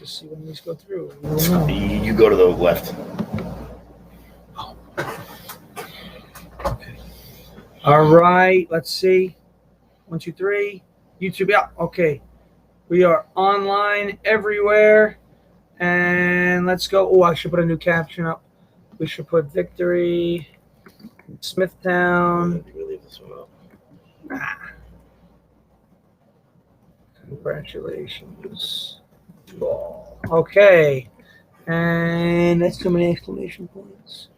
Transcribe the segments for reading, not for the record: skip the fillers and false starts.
just see when these go through. You go to the left. Oh. Okay. All right. Let's see. 1, 2, 3. YouTube. Yeah. Okay. We are online everywhere. And let's go. Oh, I should put a new caption up. We should put victory in Smithtown. Leave this one up. Congratulations to all. Okay. And that's too many exclamation points.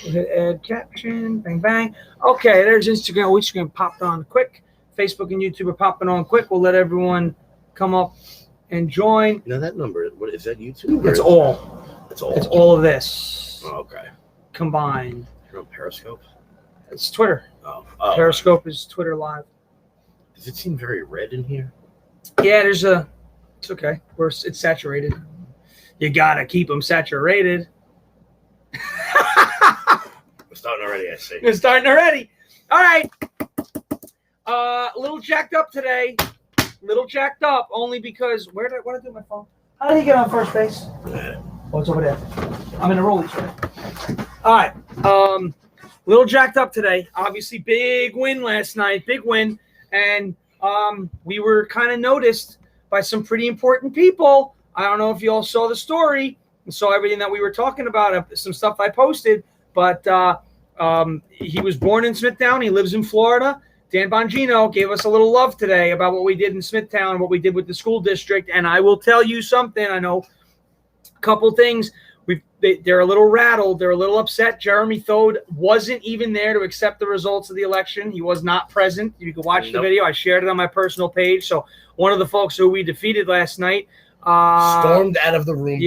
We'll hit add caption. Bang, bang. Okay, there's Instagram. Instagram popped on quick. Facebook and YouTube are popping on quick. We'll let everyone come up and join. Now that number, what is that, YouTube? It's all. It's all. It's all of this. Oh, okay. Combined. You're on Periscope? It's Twitter. Oh. Periscope is Twitter Live. Does it seem very red in here? Yeah, it's okay. It's saturated. You gotta keep them saturated. We're starting already, I see. We're starting already. All right. A little jacked up today. Little jacked up only because what did I do with my phone? How did he get on first base? Oh, it's over there. I'm in a rollie today. All right. Little jacked up today. Obviously, big win last night. Big win. And we were kind of noticed by some pretty important people. I don't know if you all saw the story and saw everything that we were talking about, some stuff I posted. But he was born in Smithtown. He lives in Florida. Dan Bongino gave us a little love today about what we did in Smithtown, what we did with the school district. And I will tell you something. I know a couple things. They're a little rattled. They're a little upset. Jeremy Thode wasn't even there to accept the results of the election. He was not present. You can watch the video. I shared it on my personal page. So one of the folks who we defeated last night stormed out of the room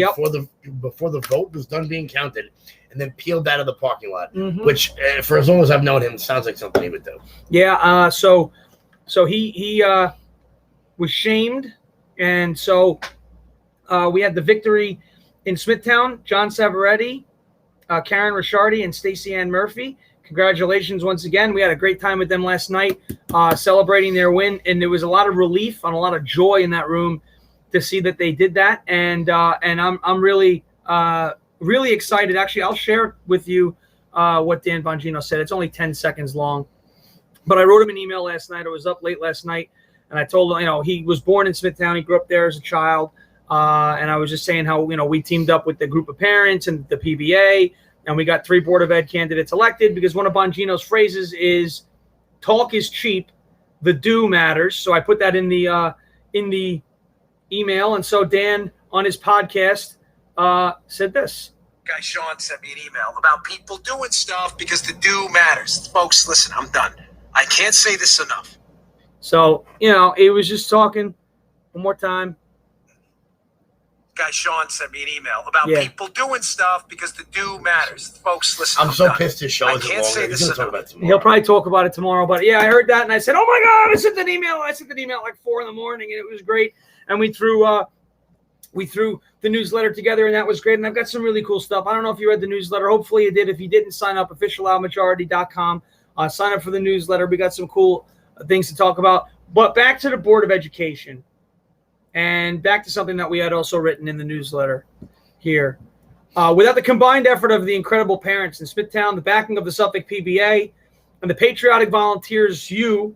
before the vote was done being counted, and then peeled out of the parking lot, which, for as long as I've known him, sounds like something he would do. Yeah, so he was shamed, and so we had the victory in Smithtown. John Savaretti, Karen Rishardi, and Stacey Ann Murphy. Congratulations once again. We had a great time with them last night, celebrating their win, and there was a lot of relief and a lot of joy in that room to see that they did that, and I'm really really excited. Actually, I'll share with you what Dan Bongino said. It's only 10 seconds long, but I wrote him an email last night. I was up late last night, and I told him, he was born in Smithtown. He grew up there as a child, and I was just saying how we teamed up with the group of parents and the PBA, and we got 3 Board of Ed candidates elected because one of Bongino's phrases is "talk is cheap, the do matters." So I put that in the email, and so Dan on his podcast said this. Guy Sean sent me an email about people doing stuff because the do matters. Folks, listen, I'm done. I can't say this enough. So, it was just talking one more time. Guy Sean sent me an email about people doing stuff because the do matters. Folks, listen, I'm so done. Pissed his show I isn't can't longer. say this enough. He'll probably talk about it tomorrow, but yeah, I heard that and I said, oh my God, I sent an email. I sent an email at like 4 a.m. and it was great. And we threw the newsletter together, and that was great. And I've got some really cool stuff. I don't know if you read the newsletter. Hopefully you did. If you didn't, sign up, officialoutmajority.com. Sign up for the newsletter. We got some cool things to talk about. But back to the Board of Education, and back to something that we had also written in the newsletter here. Without the combined effort of the incredible parents in Smithtown, the backing of the Suffolk PBA, and the patriotic volunteers, of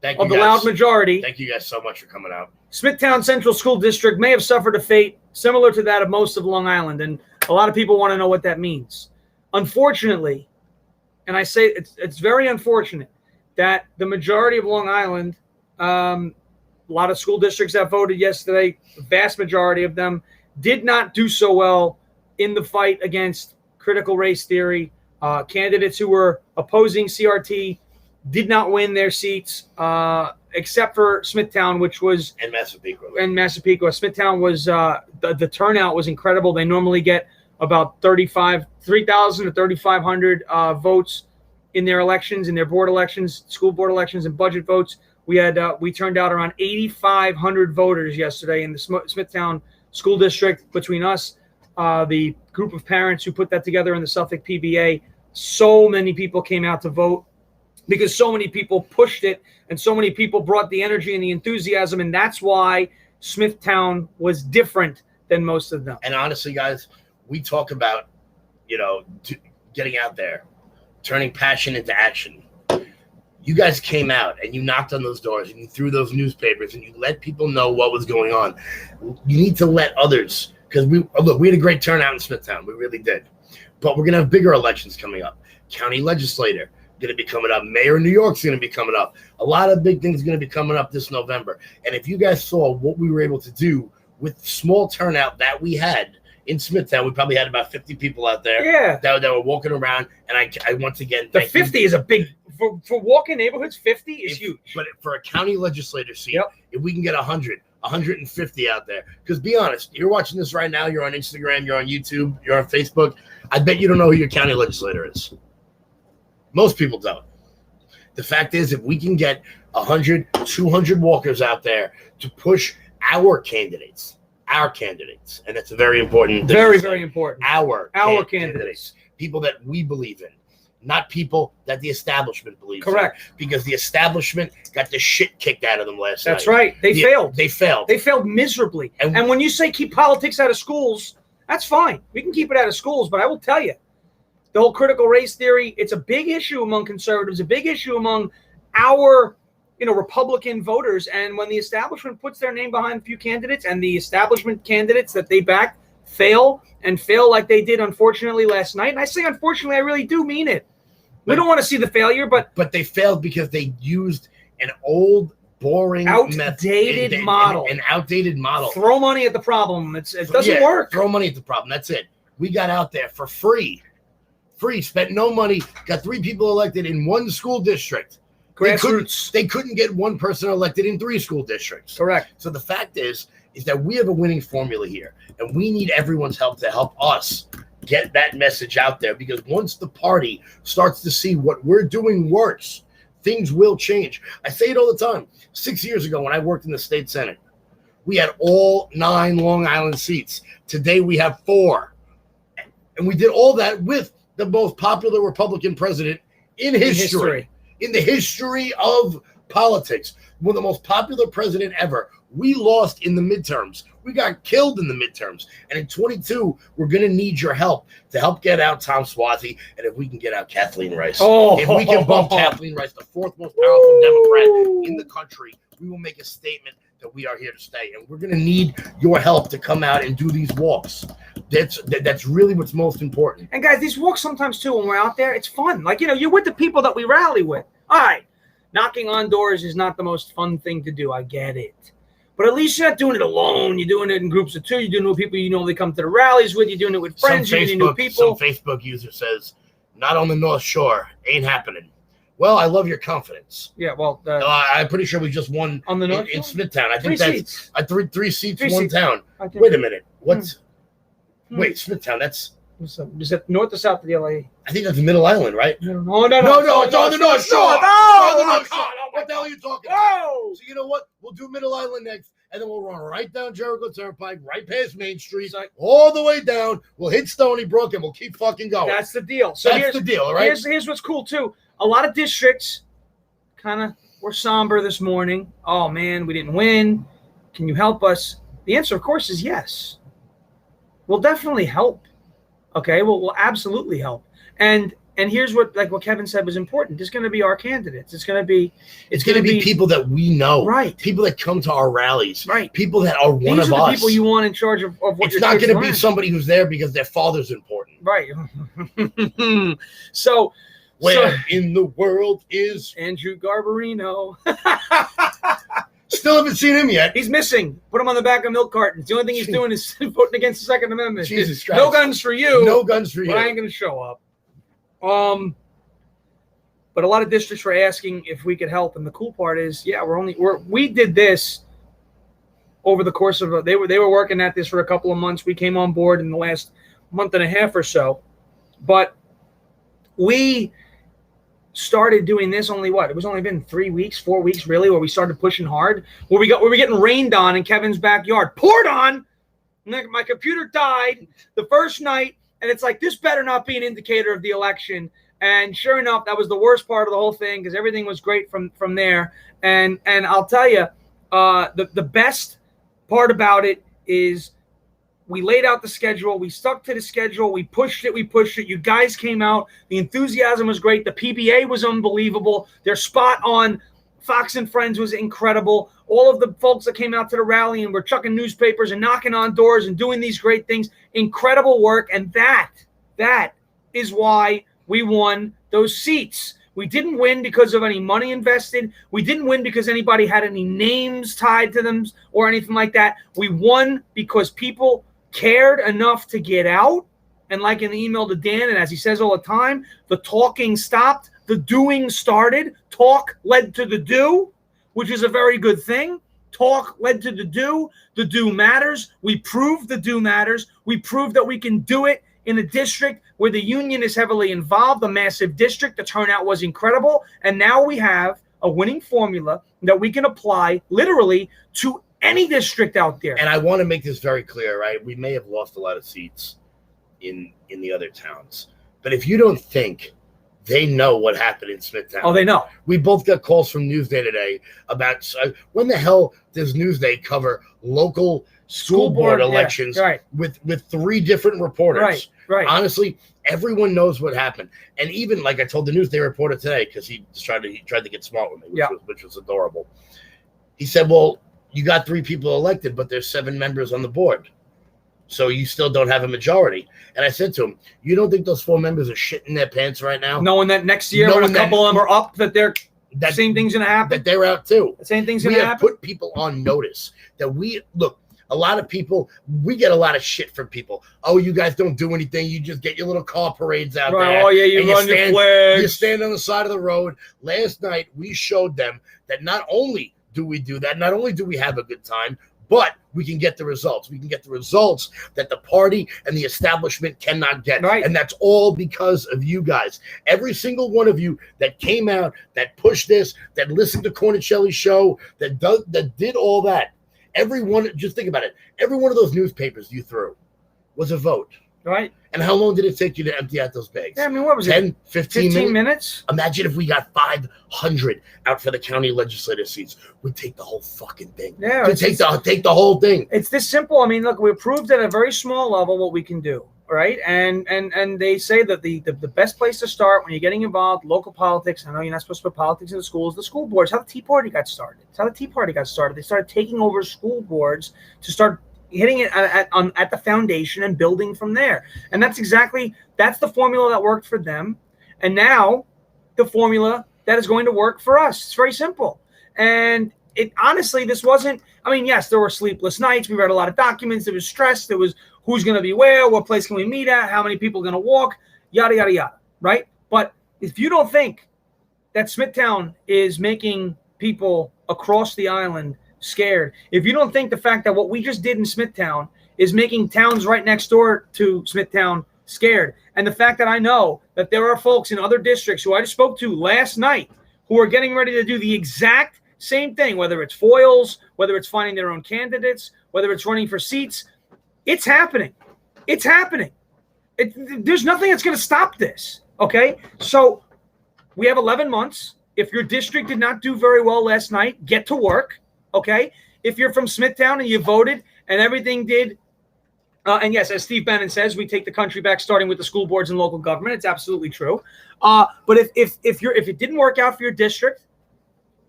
the loud majority. Thank you guys so much for coming out. Smithtown Central School District may have suffered a fate similar to that of most of Long Island, and a lot of people want to know what that means. Unfortunately, and I say it's very unfortunate that the majority of Long Island, a lot of school districts that voted yesterday, the vast majority of them did not do so well in the fight against critical race theory. Candidates who were opposing CRT did not win their seats, except for Smithtown, which was and Massapequa. Smithtown was the turnout was incredible. They normally get about 3,000 to 3,500 votes in their elections, in their board elections, school board elections, and budget votes. We turned out around 8,500 voters yesterday in the Smithtown School District. Between us, the group of parents who put that together in the Suffolk PBA, so many people came out to vote because so many people pushed it and so many people brought the energy and the enthusiasm, and that's why Smithtown was different than most of them. And honestly, guys, we talk about, getting out there, turning passion into action. You guys came out and you knocked on those doors and you threw those newspapers and you let people know what was going on. You need to let others, because we had a great turnout in Smithtown. We really did. But we're going to have bigger elections coming up. County legislator going to be coming up. Mayor of New York's going to be coming up. A lot of big things going to be coming up this November. And if you guys saw what we were able to do with small turnout that we had in Smithtown, we probably had about 50 people out there that were walking around. And I once again, the 50 is a big for walking neighborhoods. 50 is huge. But for a county legislator seat, if we can get 100, 150 out there, because be honest, you're watching this right now. You're on Instagram, you're on YouTube, you're on Facebook. I bet you don't know who your county legislator is. Most people don't. The fact is, if we can get 100, 200 walkers out there to push our candidates, and that's a very important thing. Very, very important. Our candidates. People that we believe in, not people that the establishment believes in. Correct. Because the establishment got the shit kicked out of them last night. That's right. They failed. They failed. They failed miserably. And when you say keep politics out of schools, that's fine. We can keep it out of schools, but I will tell you, the whole critical race theory, it's a big issue among conservatives, a big issue among our, Republican voters. And when the establishment puts their name behind a few candidates and the establishment candidates that they back fail like they did, unfortunately, last night. And I say, unfortunately, I really do mean it. We don't want to see the failure, but they failed because they used an old, boring, outdated model. An outdated model. Throw money at the problem. It doesn't work. Throw money at the problem. That's it. We got out there for free, spent no money, got 3 people elected in 1 school district. Grassroots. They couldn't get 1 person elected in 3 school districts. Correct. So the fact is that we have a winning formula here, and we need everyone's help to help us get that message out there, because once the party starts to see what we're doing works, things will change. I say it all the time. 6 years ago when I worked in the state senate, we had all 9 Long Island seats. Today we have 4. And we did all that with the most popular Republican president in history. In the history of politics. We're the most popular president ever. We lost in the midterms. We got killed in the midterms. And in 22, we're going to need your help to help get out Tom Suozzi, and if we can get out Kathleen Rice. If we can bump Kathleen Rice, the 4th most powerful Democrat in the country, we will make a statement that we are here to stay. And we're going to need your help to come out and do these walks. That's really what's most important. And guys, these walks sometimes too, when we're out there, it's fun. Like, you're with the people that we rally with. All right, knocking on doors is not the most fun thing to do. I get it. But at least you're not doing it alone. You're doing it in groups of 2. You're doing it with people they come to the rallies with. You're doing it with friends. You're meeting new people. Some Facebook user says, not on the North Shore. Ain't happening. Well, I love your confidence. Yeah, well, I'm pretty sure we just won on the North in Smithtown. I think 3 that's seats. 3 seats, 1 town. Wait a minute. What's wait, Smithtown? That's is it north or south of the LA? I think that's Middle Island, right? No, it's on the North Shore. What the hell are you talking about? So you know what? We'll do Middle Island next, and then we'll run right down Jericho Turnpike, right past Main Street, all the way down. We'll hit Stony Brook, and we'll keep fucking going. That's the deal. So that's the deal, all right? Here's what's cool, too. A lot of districts kind of were somber this morning. Oh, man, we didn't win. Can you help us? The answer, of course, is yes. We'll definitely help. Okay, we'll absolutely help. And here's what Kevin said was important. It's going to be our candidates. It's going to be people that we know. Right. People that come to our rallies. Right. People that are one of us. These are the people you want in charge of what it's not going to be somebody who's there because their father's important. Right. So where in the world is Andrew Garbarino? Still haven't seen him yet. He's missing. Put him on the back of milk cartons. The only thing he's doing is voting against the Second Amendment. Jesus Christ. No guns for you. No guns for you. But I ain't going to show up. But a lot of districts were asking if we could help, and the cool part is, we did this over the course of they were working at this for a couple of months. We came on board in the last month and a half or so, but we started doing this only it was only been 3 weeks, 4 weeks really, where we started pushing hard, where we were getting rained on in Kevin's backyard, poured on. My computer died the first night, and it's like, this better not be an indicator of the election. And sure enough, that was the worst part of the whole thing, because everything was great from there. And I'll tell you, the best part about it is We laid out the schedule. We stuck to the schedule. We pushed it. You guys came out. The enthusiasm was great. The PBA was unbelievable. Their spot on Fox and Friends was incredible. All of the folks that came out to the rally and were chucking newspapers and knocking on doors and doing these great things, incredible work. And that is why we won those seats. We didn't win because of any money invested. We didn't win because anybody had any names tied to them or anything like that. We won because people cared enough to get out. And like in the email to Dan, and as he says all the time, the talking stopped, the doing started. Talk led to the do, which is a very good thing. Talk led to the do. The do matters. We proved the do matters. We proved that we can do it in a district where the union is heavily involved, a massive district. The turnout was incredible. And now we have a winning formula that we can apply literally to any district out there. And I want to make this very clear, right? We may have lost a lot of seats in the other towns. But if you don't think they know what happened in Smithtown. Oh, they know. We both got calls from Newsday today about when the hell does Newsday cover local school board elections with 3 different reporters? Right. Honestly, everyone knows what happened. And even like I told the Newsday reporter today, because he tried to get smart with me, which was adorable. He said, well, you got 3 people elected, but there's 7 members on the board. So you still don't have a majority. And I said to him, you don't think those 4 members are shitting their pants right now? Knowing that next year when a couple of them are up, that same thing's going to happen? That they're out too. The same thing's going to happen? We have put people on notice that a lot of people, we get a lot of shit from people. Oh, you guys don't do anything. You just get your little car parades out there. Oh, yeah, you run your flags. You stand on the side of the road. Last night, we showed them that not only do we do that, not only do we have a good time, but we can get the results. We can get the results that the party and the establishment cannot get. Right. And that's all because of you guys. Every single one of you that came out, that pushed this, that listened to Cornicelli's show, that did all that. Everyone, just think about it. Every one of those newspapers you threw was a vote. Right. And how long did it take you to empty out those bags? Yeah, I mean, what was 10, 15 minutes? Imagine if we got 500 out for the county legislative seats. We'd take the whole fucking thing. Yeah. Take the whole thing. It's this simple. I mean, look, we proved at a very small level what we can do. Right. And they say that the best place to start when you're getting involved, local politics. I know you're not supposed to put politics in the schools. The school boards, how the Tea Party got started. It's how the Tea Party got started. They started taking over school boards to start hitting it at the foundation and building from there. And that's the formula that worked for them. And now the formula that is going to work for us. It's very simple. And honestly, this wasn't, I mean, yes, there were sleepless nights. We read a lot of documents. There was stress. There was who's going to be where, what place can we meet at, how many people are going to walk, yada, yada, yada, right? But if you don't think that Smithtown is making people across the island scared, if you don't think the fact that what we just did in Smithtown is making towns right next door to Smithtown scared, and the fact that I know that there are folks in other districts who I just spoke to last night who are getting ready to do the exact same thing, whether it's foils, whether it's finding their own candidates, whether it's running for seats, it's happening. It's happening. There's nothing that's going to stop this, okay? So we have 11 months. If your district did not do very well last night, get to work. Okay, if you're from Smithtown and you voted and everything did, and yes, as Steve Bannon says, we take the country back, starting with the school boards and local government. It's absolutely true. But if it didn't work out for your district,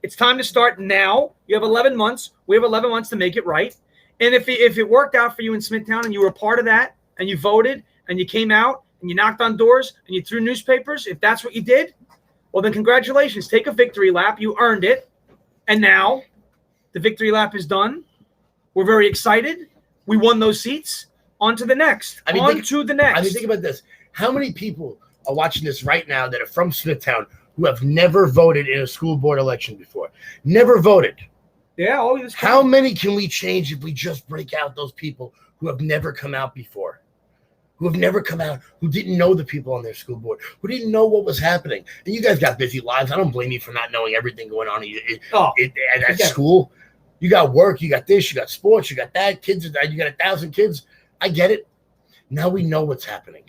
it's time to start now. You have 11 months. We have 11 months to make it right. And if it worked out for you in Smithtown and you were a part of that and you voted and you came out and you knocked on doors and you threw newspapers, if that's what you did, well then congratulations. Take a victory lap. You earned it. And now the victory lap is done. We're very excited. We won those seats. On to the next. I mean, think about this. How many people are watching this right now that are from Smithtown who have never voted in a school board election before? Never voted. Yeah. How many can we change if we just break out those people who have never come out before? Who have never come out, who didn't know the people on their school board, who didn't know what was happening. And you guys got busy lives. I don't blame you for not knowing everything going on at school. You got work, you got this, you got sports, you got that, kids, you got 1,000 kids. I get it. Now we know what's happening.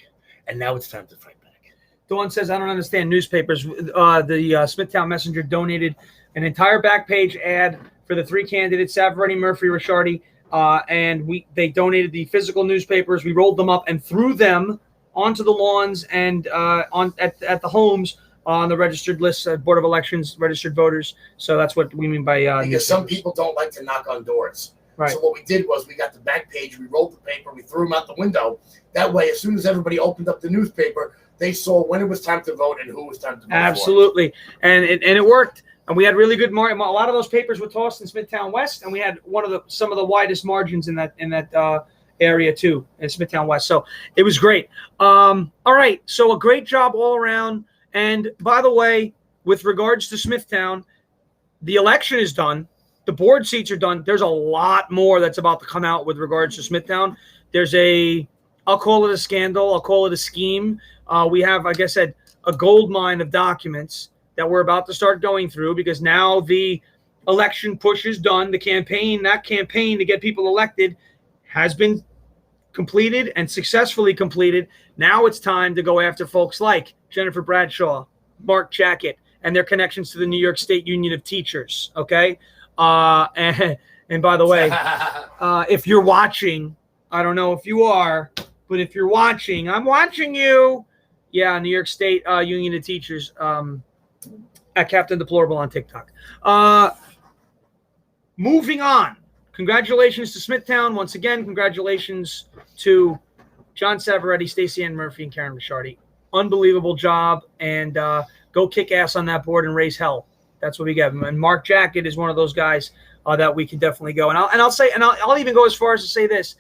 And now it's time to fight back. Dawn says, I don't understand newspapers. The Smithtown Messenger donated an entire back page ad for the 3 candidates, Savaretti, Murphy, Ricciardi, and they donated the physical newspapers. We rolled them up and threw them onto the lawns and at the homes on the registered list, Board of Elections, registered voters. So that's what we mean by because some people don't like to knock on doors. Right. So what we did was we got the back page, we rolled the paper, we threw them out the window. That way, as soon as everybody opened up the newspaper, they saw when it was time to vote and who was time to vote. Absolutely, and it worked. And we had really good margin. A lot of those papers were tossed in Smithtown West, and we had some of the widest margins in that area too, in Smithtown West. So it was great. All right, so a great job all around. And by the way, with regards to Smithtown, the election is done. The board seats are done. There's a lot more that's about to come out with regards to Smithtown. There's I'll call it a scandal. I'll call it a scheme. We have, like I said, a gold mine of documents that we're about to start going through, because now the election push is done. That campaign to get people elected has been completed and successfully completed. Now it's time to go after folks like Jennifer Bradshaw, Mark Jackett, and their connections to the New York State Union of Teachers. Okay. And by the way, if you're watching, I don't know if you are, but if you're watching, I'm watching you. Yeah, New York State Union of Teachers at Captain Deplorable on TikTok. Moving on. Congratulations to Smithtown. Once again, congratulations to John Savaretti, Stacey Ann Murphy, and Karen Rishardi. Unbelievable job. And go kick ass on that board and raise hell. That's what we get. And Mark Jackett is one of those guys that we can definitely go. And I'll even go as far as to say this.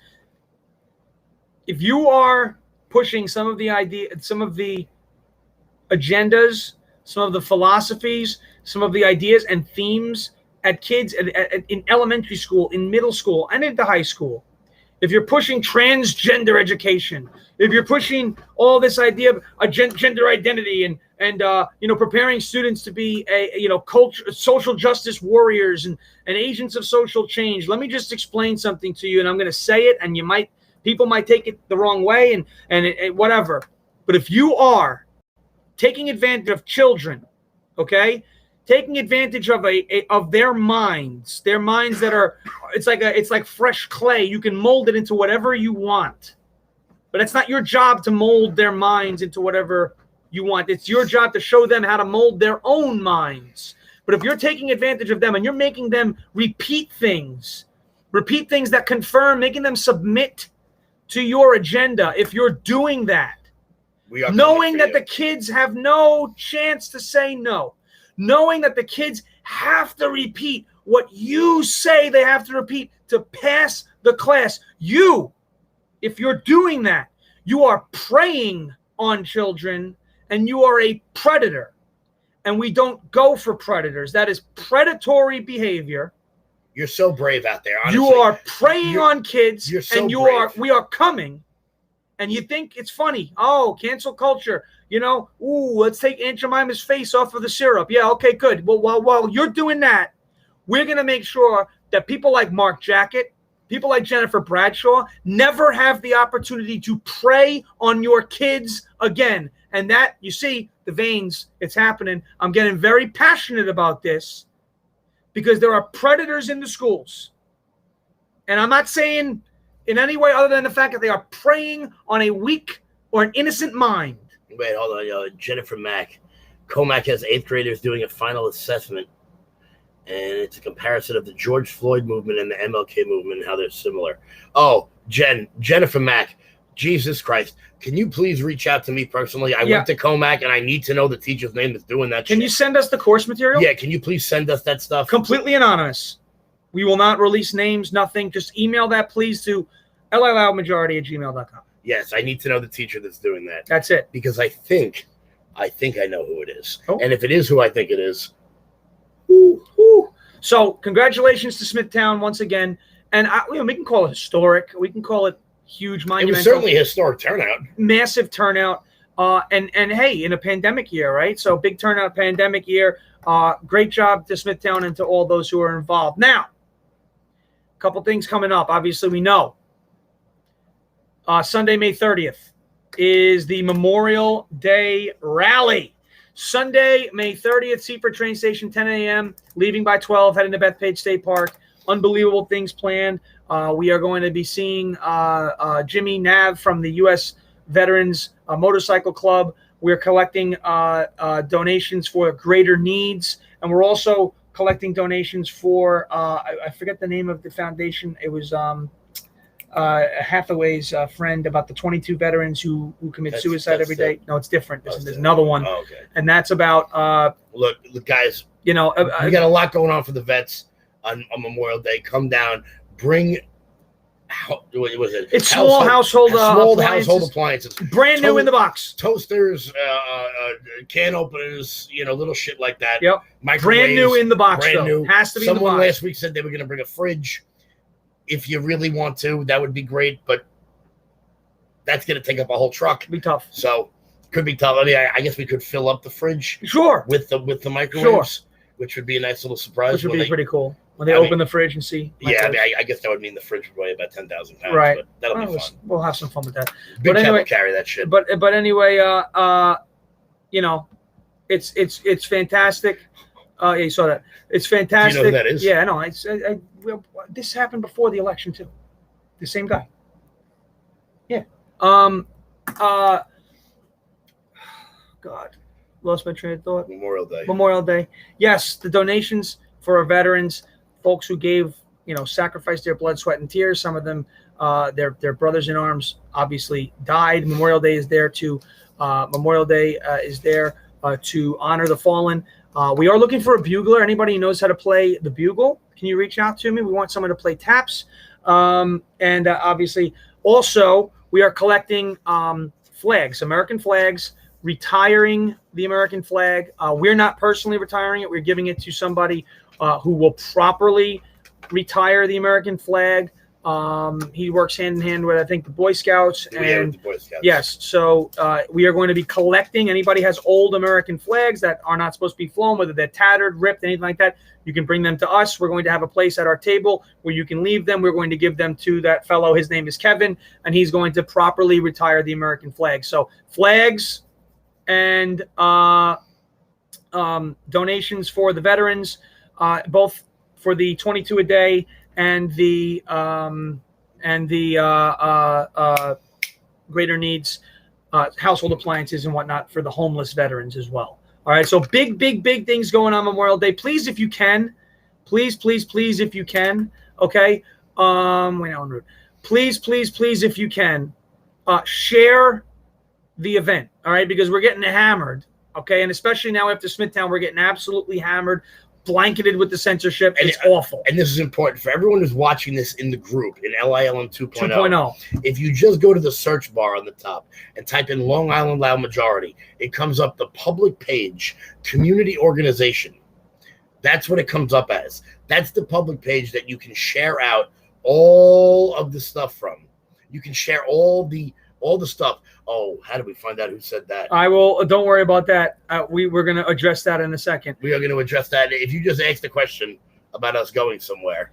If you are pushing some of the agendas, some of the philosophies, some of the ideas and themes at kids in elementary school, in middle school, and into high school, if you're pushing transgender education, if you're pushing all this idea of a gender identity and preparing students to be social justice warriors and agents of social change, let me just explain something to you, and I'm going to say it, and people might take it the wrong way and whatever. But if you are taking advantage of children, okay, taking advantage of their minds that are, it's like fresh clay. You can mold it into whatever you want, but it's not your job to mold their minds into whatever you want. It's your job to show them how to mold their own minds. But if you're taking advantage of them and you're making them repeat things that confirm, making them submit to your agenda, if you're doing that, knowing that the kids have no chance to say no, knowing that the kids have to repeat what you say they have to repeat to pass the class, if you're doing that, you are preying on children and you are a predator. And we don't go for predators. That is predatory behavior. You're so brave out there. Honestly. You are preying on kids, you're so and brave. We are coming. And you think it's funny. Oh, cancel culture. Let's take Aunt Jemima's face off of the syrup. Yeah, okay, good. Well, while you're doing that, we're going to make sure that people like Mark Jackett, people like Jennifer Bradshaw never have the opportunity to prey on your kids again. And that, you see, the veins, it's happening. I'm getting very passionate about this because there are predators in the schools. And I'm not saying in any way other than the fact that they are preying on a weak or an innocent mind. Wait, hold on. Jennifer Mack. Comac has 8th graders doing a final assessment, and it's a comparison of the George Floyd movement and the MLK movement and how they're similar. Oh, Jennifer Mack. Jesus Christ. Can you please reach out to me personally? I went to Comac, and I need to know the teacher's name that's doing that. Can you send us the course material? Yeah, can you please send us that stuff? Completely anonymous. We will not release names, nothing. Just email that, please, to liloudmajority@gmail.com. Yes, I need to know the teacher that's doing that. That's it. Because I think I know who it is. Oh. And if it is who I think it is. So congratulations to Smithtown once again. And we can call it historic. We can call it huge, monumental. It was certainly a historic turnout. Massive turnout. And hey, in a pandemic year, right? So big turnout, pandemic year. Great job to Smithtown and to all those who are involved. Now, a couple things coming up. Obviously, we know Sunday, May 30th is the Memorial Day Rally. Sunday, May 30th, Seaford train station, 10 a.m., leaving by 12, heading to Bethpage State Park. Unbelievable things planned. We are going to be seeing Jimmy Nav from the U.S. Veterans Motorcycle Club. We're collecting donations for Greater Needs, and we're also collecting donations for I forget the name of the foundation. It was Hathaway's friend about the 22 veterans who commit suicide every day. No, it's different. There's another one, and that's about. Look, guys. You know, we got a lot going on for the vets on Memorial Day. Come down, bring. What was it? It's small household appliances, brand new in the box. Toasters, can openers, little shit like that. Yep, brand new in the box. Brand new. Has to be. Someone in the box. Last week said they were going to bring a fridge. If you really want to, that would be great, but that's going to take up a whole truck. Be tough. So could be tough. I mean, I guess we could fill up the fridge. Sure. With the microwaves, which would be a nice little surprise. Which would be pretty cool. When they open the fridge and see. Yeah, I mean, I guess that would mean the fridge would weigh about 10,000 pounds. Right. But that'll be fun. We'll have some fun with that. Big Cat will carry that shit. But anyway, it's fantastic. Yeah, you saw that. It's fantastic. Do you know who that is? Yeah, I know. This happened before the election too. The same guy. Yeah. God, lost my train of thought. Memorial Day. Yes, the donations for our veterans, folks who gave, sacrificed their blood, sweat, and tears. Some of them, their brothers in arms, obviously died. Memorial Day is there to honor the fallen. We are looking for a bugler. Anybody who knows how to play the bugle, can you reach out to me? We want someone to play taps. And obviously, also, we are collecting flags, American flags, retiring the American flag. We're not personally retiring it. We're giving it to somebody who will properly retire the American flag. He works hand in hand with, I think, the Boy Scouts. And the Boy Scouts. Yes. So we are going to be collecting. Anybody has old American flags that are not supposed to be flown, whether they're tattered, ripped, anything like that, you can bring them to us. We're going to have a place at our table where you can leave them. We're going to give them to that fellow. His name is Kevin, and he's going to properly retire the American flag. So flags and donations for the veterans, both for the 22 a day and the greater needs, household appliances and whatnot for the homeless veterans as well. All right, so big things going on Memorial Day. Please, if you can, please, if you can, okay. Please, if you can, share the event. All right, because we're getting hammered. Okay, and especially now after Smithtown, we're getting absolutely hammered, blanketed with the censorship. It's awful. And this is important for everyone who's watching this in the group in LILM 2.0. 2.0. If you just go to the search bar on the top and type in Long Island Loud Majority, it comes up the public page, community organization. That's what it comes up as. That's the public page that you can share out all of the stuff from. You can share all the stuff. Oh, how did we find out who said that? I will. Don't worry about that. We're going to address that in a second. We are going to address that. If you just asked a question about us going somewhere.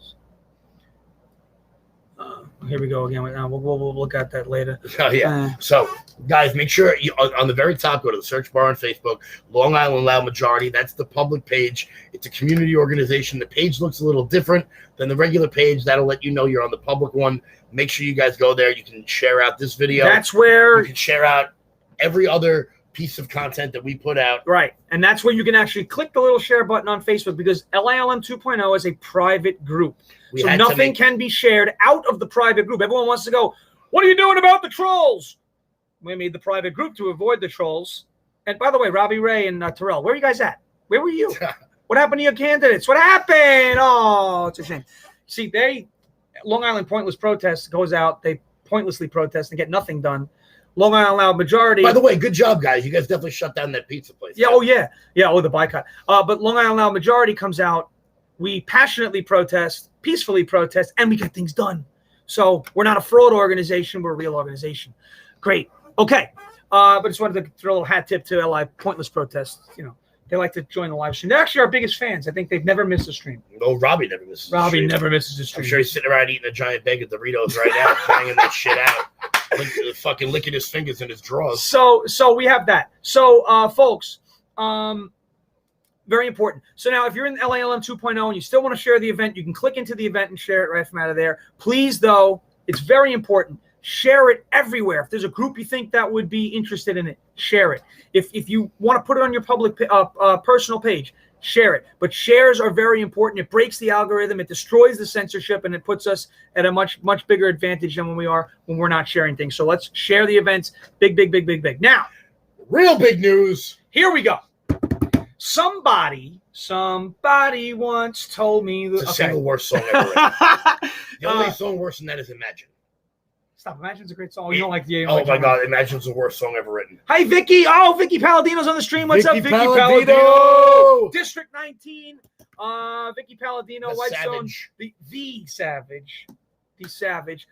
Here we go again. We'll look at that later. Oh, yeah. So, guys, make sure you on the very top, go to the search bar on Facebook, Long Island Loud Majority. That's the public page. It's a community organization. The page looks a little different than the regular page. That'll let you know you're on the public one. Make sure you guys go there. You can share out this video. That's where you can share out every other piece of content that we put out. Right. And that's where you can actually click the little share button on Facebook, because LILM 2.0 is a private group. So nothing can be shared out of the private group. Everyone wants to go, what are you doing about the trolls? We made the private group to avoid the trolls. And by the way, Robbie Ray and Terrell, where are you guys at? Where were you? What happened to your candidates? What happened? Oh, it's a shame. See, Long Island Pointless Protest goes out. They pointlessly protest and get nothing done. Long Island Loud Majority. By the way, good job, guys. You guys definitely shut down that pizza place. Yeah. Oh, yeah. Yeah. Oh, the boycott. But Long Island Loud Majority comes out. We passionately protest, peacefully protest, and we get things done. So we're not a fraud organization. We're a real organization. Great. Okay. But just wanted to throw a little hat tip to LI Pointless Protest. They like to join the live stream. They're actually our biggest fans. I think they've never missed a stream. No, Robbie never misses a stream. Robbie never misses a stream. I'm sure he's sitting around eating a giant bag of Doritos right now, banging that shit out. Fucking licking his fingers in his drawers. So we have that. So, folks, Very important. So now if you're in LALM 2.0 and you still want to share the event, you can click into the event and share it right from out of there. Please, though, it's very important. Share it everywhere. If there's a group you think that would be interested in it, share it. If you want to put it on your public personal page, share it. But shares are very important. It breaks the algorithm. It destroys the censorship, and it puts us at a much bigger advantage than when we're not sharing things. So let's share the events. Big, big, big, big, big. Now, real big news. Here we go. Somebody once told me It's the single worst song ever written. The only song worse than that is Imagine. Stop. Imagine's a great song. You don't like the Oh my God, Imagine's the worst song ever written. Hi, Vicky. Oh, Vicky Palladino's on the stream. What's up, Vicky Palladino? Palladino? District 19. Vicky Palladino, The White Savage. Stone. The Savage. The Savage.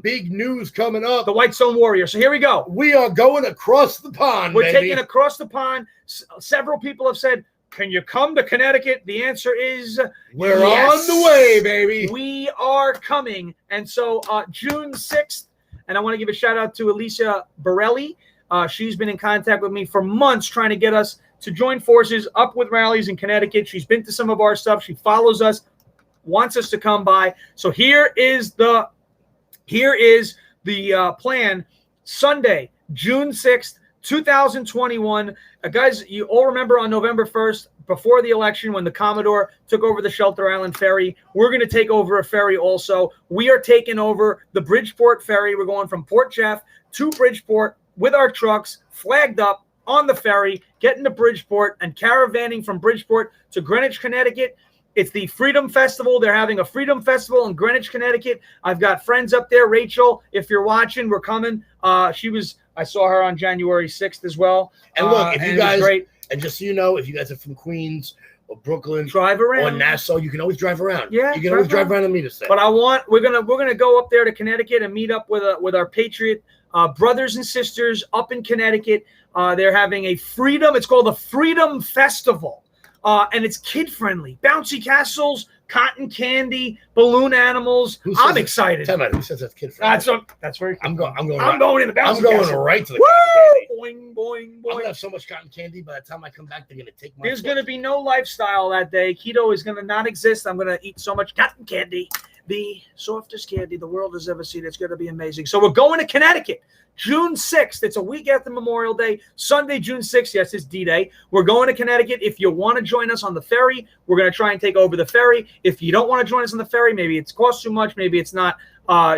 Big news coming up. The White Stone Warrior. So here we go. We are going across the pond. We're taking across the pond. Several people have said, can you come to Connecticut? The answer is we're yes. on the way, baby. We are coming. And so June 6th, and I want to give a shout out to Alicia Borelli. She's been in contact with me for months trying to get us to join forces up with rallies in Connecticut. She's been to some of our stuff. She follows us, wants us to come by. So here is the plan. Sunday, June 6th, 2021. Guys, you all remember on November 1st, before the election, when the Commodore took over the Shelter Island Ferry, we're going to take over a ferry also. We are taking over the Bridgeport Ferry. We're going from Port Jeff to Bridgeport with our trucks flagged up on the ferry, getting to Bridgeport and caravanning from Bridgeport to Greenwich, Connecticut. It's the Freedom Festival. They're having a Freedom Festival in Greenwich, Connecticut. I've got friends up there. Rachel, if you're watching, we're coming. I saw her on January 6th as well. And look, if you guys, great. And just so you know, if you guys are from Queens or Brooklyn, drive around, or Nassau, you can always drive around. Yeah, you can always drive around and meet us there. But we're gonna go up there to Connecticut and meet up with our Patriot brothers and sisters up in Connecticut. They're having a freedom. It's called the Freedom Festival, and it's kid friendly. Bouncy castles, cotton candy, balloon animals. I'm excited. Tell me, who says that's kid friendly? That's very. I'm going in the bouncy castle. I'm going right to the Woo! cotton candy. Boing, boing, boing. I'm gonna have so much cotton candy by the time I come back, they're gonna take my. There's gonna be no lifestyle that day. Keto is gonna not exist. I'm gonna eat so much cotton candy, the softest candy the world has ever seen. It's gonna be amazing. So we're going to Connecticut, June 6th. It's a week after Memorial Day. Sunday, June 6th. Yes, it's D-Day. We're going to Connecticut. If you want to join us on the ferry, we're going to try and take over the ferry. If you don't want to join us on the ferry, maybe it's cost too much. Maybe it's not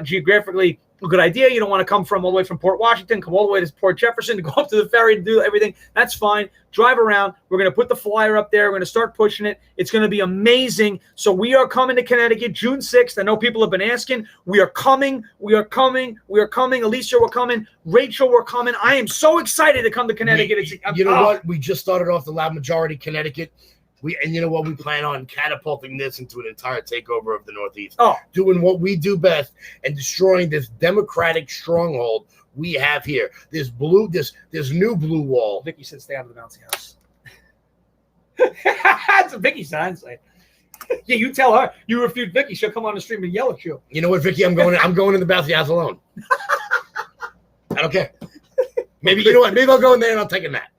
geographically a good idea. You don't want to come all the way from Port Washington, come all the way to Port Jefferson to go up to the ferry to do everything. That's fine. Drive around. We're going to put the flyer up there. We're going to start pushing it. It's going to be amazing. So we are coming to Connecticut June 6th. I know people have been asking. We are coming. We are coming. We are coming. Alicia, we're coming. Rachel, we're coming. I am so excited to come to Connecticut. You know what? We just started off the Loud Majority Connecticut. And you know what? We plan on catapulting this into an entire takeover of the Northeast. Doing what we do best and destroying this democratic stronghold we have here. This new blue wall. Vicky said stay out of the bouncy house. That's what Vicky said. Yeah, you tell her. You refute Vicky, she'll come on the stream and yell at you. You know what, Vicky? I'm going in the bouncy house alone. I don't care. Maybe you know what? Maybe I'll go in there and I'll take a nap.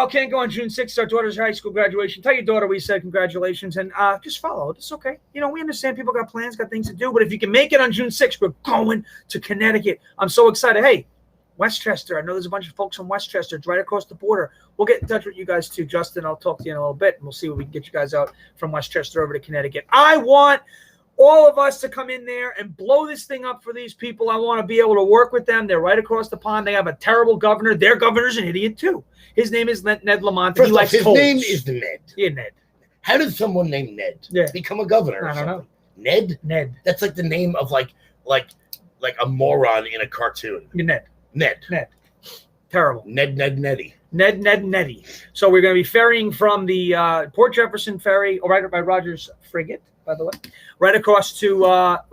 Can't go on June 6th. Our daughter's high school graduation. Tell your daughter we said congratulations and just follow. It's okay. You know, we understand people got plans, got things to do, but if you can make it on June 6th, we're going to Connecticut. I'm so excited. Hey, Westchester. I know there's a bunch of folks from Westchester. It's right across the border. We'll get in touch with you guys too. Justin, I'll talk to you in a little bit, and we'll see what we can get you guys out from Westchester over to Connecticut. I want all of us to come in there and blow this thing up for these people. I want to be able to work with them. They're right across the pond. They have a terrible governor. Their governor's an idiot too. His name is Ned Lamont. First off, his name is Ned. Yeah, Ned. How did someone named Ned become a governor? I don't know. Ned? Ned. That's like the name of like a moron in a cartoon. Ned. Ned. Terrible. Neddy. Neddy. So we're going to be ferrying from the Port Jefferson ferry, right by Rogers Frigate, by the way, right across to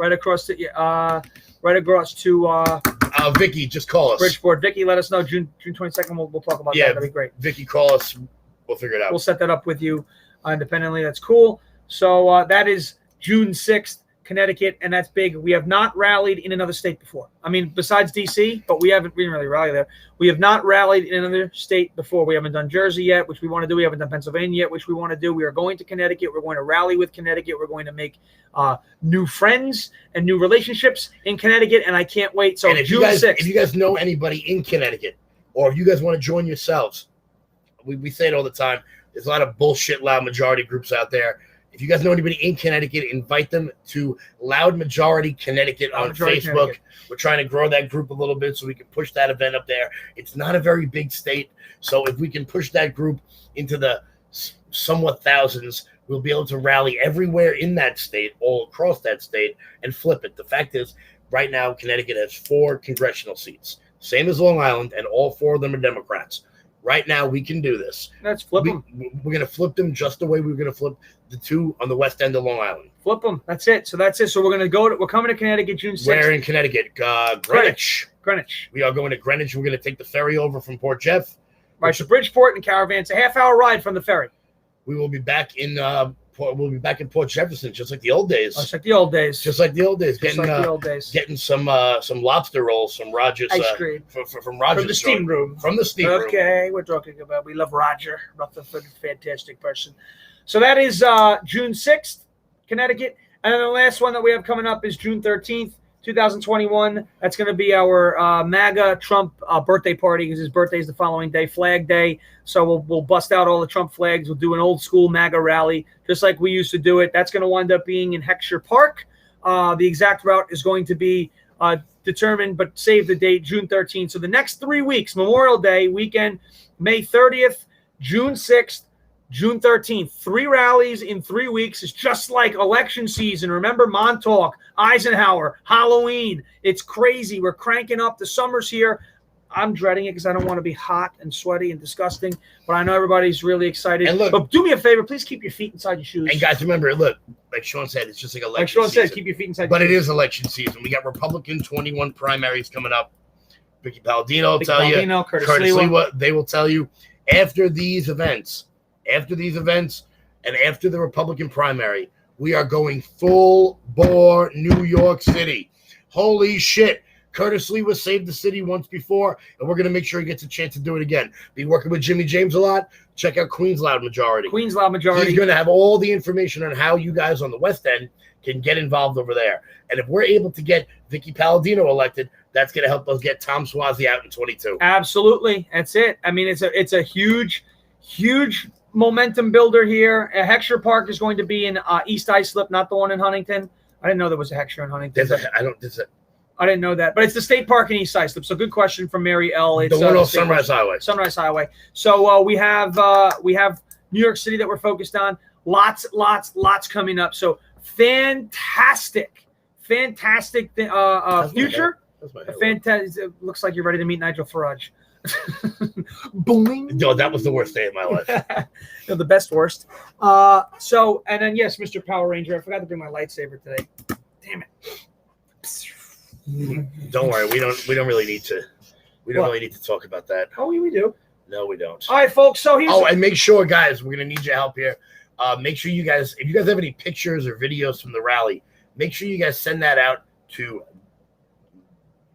Vicky, just call us. Bridgeport. Vicky, let us know. June 22nd. We'll talk about that. That'd be great. Vicky, call us. We'll figure it out. We'll set that up with you independently. That's cool. So that is June 6th, Connecticut, and that's big. We have not rallied in another state before. I mean, besides D.C., but we didn't really rally there. We have not rallied in another state before. We haven't done Jersey yet, which we want to do. We haven't done Pennsylvania yet, which we want to do. We are going to Connecticut. We're going to rally with Connecticut. We're going to make new friends and new relationships in Connecticut, and I can't wait. So June 6th. If you guys know anybody in Connecticut, or if you guys want to join yourselves, we say it all the time. There's a lot of bullshit loud majority groups out there. If you guys know anybody in Connecticut, invite them to Loud Majority Connecticut on Facebook. Connecticut. We're trying to grow that group a little bit so we can push that event up there. It's not a very big state, so if we can push that group into the somewhat thousands, we'll be able to rally everywhere in that state, all across that state, and flip it. The fact is, right now, Connecticut has 4 congressional seats, same as Long Island, and all 4 of them are Democrats. Right now, we can do this. Let's flip them. We're going to flip them just the way we were going to flip the 2 on the west end of Long Island. Flip them. That's it. So we're going to we're coming to Connecticut June 6th. Where in Connecticut? Greenwich. Greenwich. We are going to Greenwich. We're going to take the ferry over from Port Jeff. Right to Bridgeport and Caravan. It's a half-hour ride from the ferry. We will be back in Port Jefferson, just like the old days. Just like the old days. Just like the old days. Getting some lobster rolls from Rogers. Ice cream. From Rogers. From the steam room. From the steam room. Okay, we're talking about. We love Roger. Rutherford, fantastic person. So that is June 6th, Connecticut. And then the last one that we have coming up is June 13th, 2021. That's going to be our MAGA Trump birthday party because his birthday is the following day, Flag Day. So we'll bust out all the Trump flags. We'll do an old school MAGA rally just like we used to do it. That's going to wind up being in Heckscher Park. The exact route is going to be determined, but save the date, June 13th. So the next 3 weeks, Memorial Day weekend, May 30th, June 6th, June 13th, 3 rallies in 3 weeks. Is just like election season. Remember Montauk, Eisenhower, Halloween. It's crazy. We're cranking up. The summer's here. I'm dreading it because I don't want to be hot and sweaty and disgusting, but I know everybody's really excited. And look, but do me a favor, please keep your feet inside your shoes. And guys, remember, look, like Sean said, it's just like election season. Like Sean said, keep your feet inside but your shoes. It is election season. We got Republican 21 primaries coming up. Vicky Palladino will tell you. Curtis Lewa, they will tell you after these events, and after the Republican primary, we are going full bore New York City. Holy shit. Curtis Lewa saved the city once before, and we're going to make sure he gets a chance to do it again. Be working with Jimmy James a lot. Check out Queens Loud Majority. Queens Loud Majority. He's going to have all the information on how you guys on the West End can get involved over there. And if we're able to get Vicky Palladino elected, that's going to help us get Tom Suozzi out in 22. Absolutely. That's it. I mean, it's a huge momentum builder here. Heckscher Park is going to be in East Islip, not the one in Huntington. I didn't know there was a Heckscher in Huntington. I didn't know that, but it's the state park in East Islip. So good question from Mary L. It's the one on Sunrise Highway. Sunrise Highway. So we have New York City that we're focused on. Lots coming up. So fantastic future. Fantastic. It looks like you're ready to meet Nigel Farage. Boing. No, that was the worst day of my life. No, the best worst. So and then yes, Mr. Power Ranger. I forgot to bring my lightsaber today. Damn it. Don't worry, we don't really need to. We don't really need to talk about that. Oh, yeah, we do. No, we don't. All right, folks. So here's. And make sure, guys, we're gonna need your help here. Make sure you guys, if you guys have any pictures or videos from the rally, make sure you guys send that out to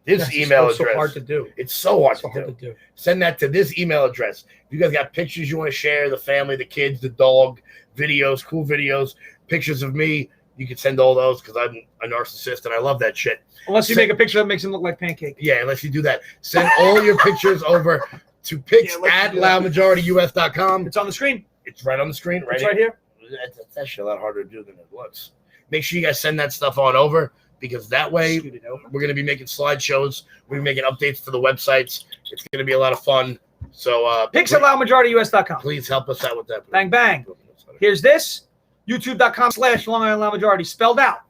this email address. It's so hard to do. It's so hard to do. Send that to this email address. If you guys got pictures you want to share, the family, the kids, the dog, videos, cool videos, pictures of me. You can send all those because I'm a narcissist and I love that shit. Unless you make a picture that makes him look like pancake. Yeah, unless you do that. Send all your pictures over to pics@loudmajorityus.com. It's on the screen. It's right on the screen. It's right here. That's actually a lot harder to do than it looks. Make sure you guys send that stuff on over because that way we're going to be making slideshows. We're making updates to the websites. It's going to be a lot of fun. So pics@loudmajorityus.com. Please help us out with that. Bang, bang. Here's this. YouTube.com/Long Island Loud Majority spelled out.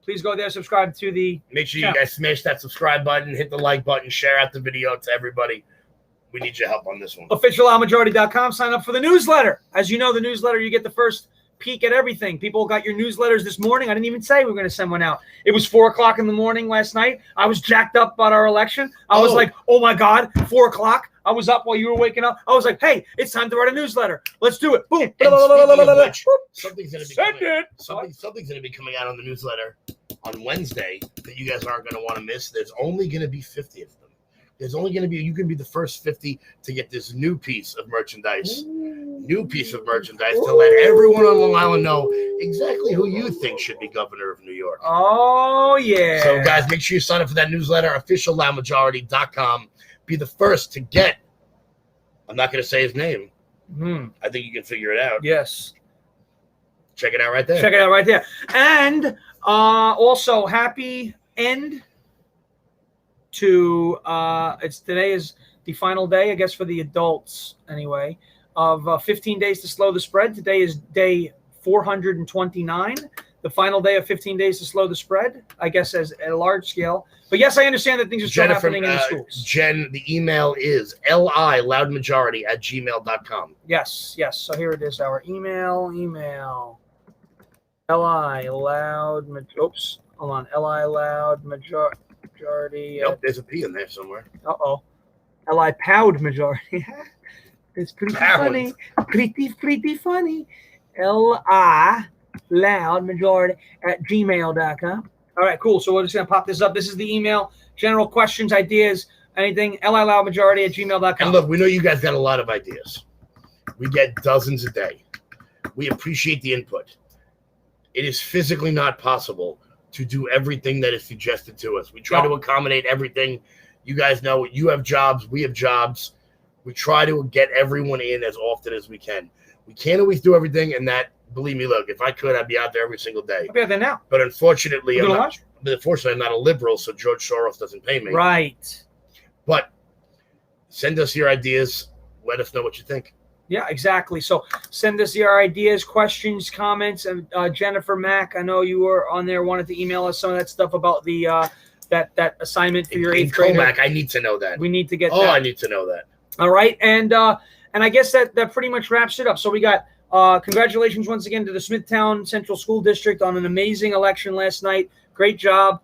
Please go there, subscribe to the Make sure you guys smash that subscribe button, hit the like button, share out the video to everybody. We need your help on this one. officialloudmajority.com. Sign up for the newsletter. As you know, the newsletter, you get the first peek at everything. People got your newsletters this morning. I didn't even say we were going to send one out. It was 4 o'clock in the morning last night. I was jacked up about our election. I was like, oh my God, 4 o'clock. I was up while you were waking up. I was like, hey, it's time to write a newsletter. Let's do it. Boom. And speaking of which, something's going to be coming out on the newsletter on Wednesday that you guys aren't going to want to miss. There's only going to be 50 of them. There's only going to be, you can be the first 50 to get this new piece of merchandise. To let everyone on Long Island know exactly who you think should be governor of New York. Oh, yeah. So, guys, make sure you sign up for that newsletter, officialloudmajority.com. Be the first to get, I'm not going to say his name. I think you can figure it out. Yes. Check it out right there. And also, happy end to today is the final day, I guess, for the adults anyway, of 15 days to slow the spread. Today is day 429, the final day of 15 days to slow the spread, I guess, as at a large scale. But yes, I understand that things are still happening in the schools. Jen, the email is liloudmajority@gmail.com. Yes. So here it is, our email. liloudmajority. Nope, there's a P in there somewhere. Li-Poud majority. It's pretty funny. Pretty funny. liloudmajority@gmail.com. All right, cool. So we're just going to pop this up. This is the email. General questions, ideas, anything. liloudmajority@gmail.com. And look, we know you guys got a lot of ideas. We get dozens a day. We appreciate the input. It is physically not possible to do everything that is suggested to us. We try to accommodate everything. You guys know you have jobs. We have jobs. We try to get everyone in as often as we can. We can't always do everything, and that, believe me, look, if I could, I'd be out there every single day. I'll be out there now. But unfortunately, I'm not a liberal, so George Soros doesn't pay me. Right. But send us your ideas. Let us know what you think. Yeah, exactly. So send us your ideas, questions, comments. And Jennifer Mack, I know you were on there, wanted to email us some of that stuff about the that assignment for your eighth grader. Comac, I need to know that. We need to get that. I need to know that. All right. And I guess that pretty much wraps it up. So we got congratulations once again to the Smithtown Central School District on an amazing election last night. Great job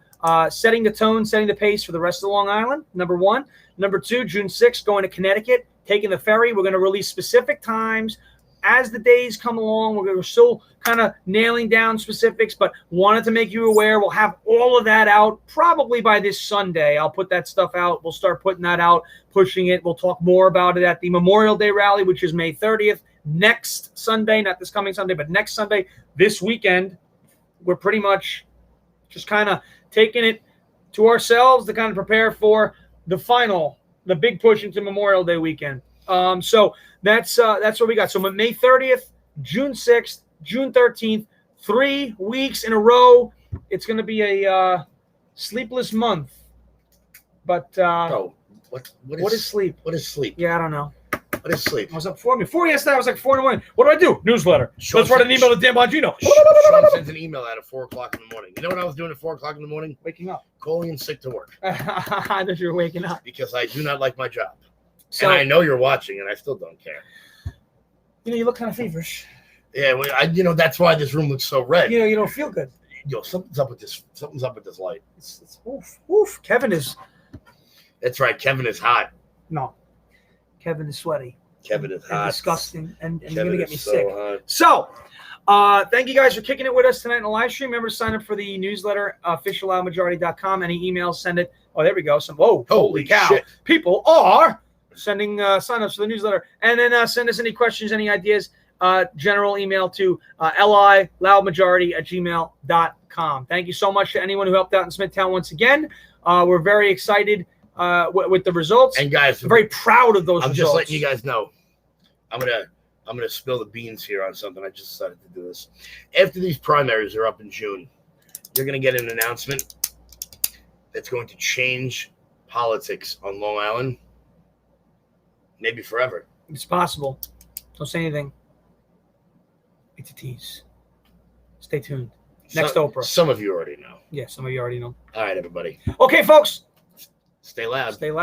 setting the tone, setting the pace for the rest of Long Island, number one. Number two, June 6th, going to Connecticut, taking the ferry. We're going to release specific times as the days come along. We're still kind of nailing down specifics, but wanted to make you aware. We'll have all of that out probably by this Sunday. I'll put that stuff out. We'll start putting that out, pushing it. We'll talk more about it at the Memorial Day rally, which is May 30th. Next Sunday, not this coming Sunday, but next Sunday, this weekend. We're pretty much just kind of taking it to ourselves to kind of prepare for the big push into Memorial Day weekend. So that's what we got. So May 30th, June 6th, June 13th, 3 weeks in a row. It's going to be a sleepless month. But what is sleep? What is sleep? Yeah, I don't know. What is sleep? I was up 4 yesterday. I was like 4 in the morning. What do I do? Newsletter. Let's write an email to Dan Bongino. Sean sends an email out at 4 o'clock in the morning. You know what I was doing at 4 o'clock in the morning? Waking up. Calling in sick to work. I thought you were waking up. Because I do not like my job. So, and I know you're watching, and I still don't care. You look kind of feverish. Yeah, well, that's why this room looks so red. You don't feel good. Something's up with this. Something's up with this light. It's oof. Kevin is. That's right. Kevin is hot. No, Kevin is sweaty. Kevin is hot. Disgusting, and you're gonna get me so sick. Hot. So, thank you guys for kicking it with us tonight in the live stream. Remember to sign up for the newsletter, officialloudmajority.com. Any emails, send it. Oh, there we go. Holy cow! Shit. People are sending sign-ups for the newsletter, and then send us any questions, any ideas. General email to liloudmajority@gmail.com. Thank you so much to anyone who helped out in Smithtown once again. We're very excited with the results, and guys, I'm very proud of those results. I'm just letting you guys know. I'm gonna spill the beans here on something. I just decided to do this. After these primaries are up in June, you're gonna get an announcement that's going to change politics on Long Island, maybe forever. It's possible. Don't say anything. It's a tease. Stay tuned. Next Oprah. Some of you already know. Yeah, some of you already know. All right, everybody. Okay, folks. Stay loud. Stay loud.